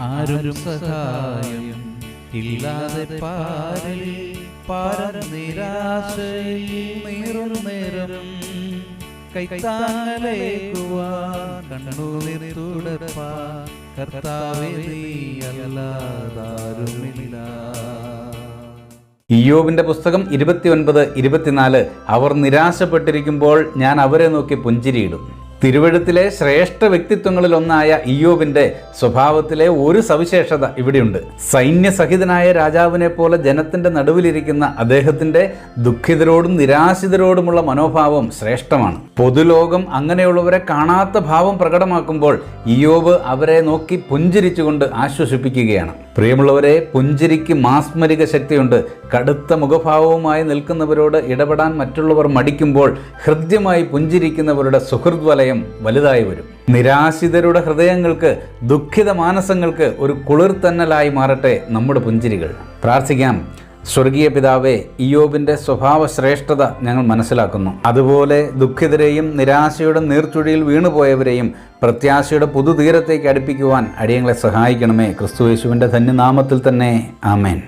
ആരും സഹായം ഇല്ലാതെ പാരിൽ നീറും നേരം കൈത്താങ്ങലേക്കുവാൻ കണ്ണുനീർ തുടപ്പാൻ കർത്താവേ നീ അല്ലാതാരുമില്ല. ഇയ്യോബിന്റെ പുസ്തകം 29-24. അവർ നിരാശപ്പെട്ടിരിക്കുമ്പോൾ ഞാൻ അവരെ നോക്കി പുഞ്ചിരിയിടും. തിരുവെഴുത്തിലെ ശ്രേഷ്ഠ വ്യക്തിത്വങ്ങളിലൊന്നായ ഇയ്യോബിന്റെ സ്വഭാവത്തിലെ ഒരു സവിശേഷത ഇവിടെയുണ്ട്. സൈന്യസഹിതനായ രാജാവിനെ പോലെ ജനത്തിന്റെ നടുവിലിരിക്കുന്ന അദ്ദേഹത്തിന്റെ ദുഃഖിതരോടും നിരാശിതരോടുമുള്ള മനോഭാവം ശ്രേഷ്ഠമാണ്. പൊതുലോകം അങ്ങനെയുള്ളവരെ കാണാത്ത ഭാവം പ്രകടമാക്കുമ്പോൾ ഇയ്യോബ് അവരെ നോക്കി പുഞ്ചിരിച്ചുകൊണ്ട് ആശ്വസിപ്പിക്കുകയാണ്. പ്രിയമുള്ളവരെ, പുഞ്ചിരിക്ക് മാസ്മരിക ശക്തിയുണ്ട്. കടുത്ത മുഖഭാവവുമായി നിൽക്കുന്നവരോട് ഇടപെടാൻ മറ്റുള്ളവർ മടിക്കുമ്പോൾ ഹൃദ്യമായി പുഞ്ചിരിക്കുന്നവരുടെ സുഹൃദ് വലയം വലുതായി വരും. നിരാശിതരുടെ ഹൃദയങ്ങൾക്ക്, ദുഃഖിത മാനസങ്ങൾക്ക് ഒരു കുളിർത്തന്നലായി മാറട്ടെ നമ്മുടെ പുഞ്ചിരികൾ. പ്രാർത്ഥിക്കാം. സ്വർഗീയ പിതാവേ, ഇയ്യോബിന്റെ സ്വഭാവ ശ്രേഷ്ഠത ഞങ്ങൾ മനസ്സിലാക്കുന്നു. അതുപോലെ ദുഃഖിതരെയും നിരാശയുടെ നീർച്ചുഴിയിൽ വീണുപോയവരെയും പ്രത്യാശയുടെ പുതുതീരത്തേക്ക് അടുപ്പിക്കുവാൻ അടിയങ്ങളെ സഹായിക്കണമേ. ക്രിസ്തുയേശുവിൻ്റെ ധന്യനാമത്തിൽ തന്നെ. ആമേൻ.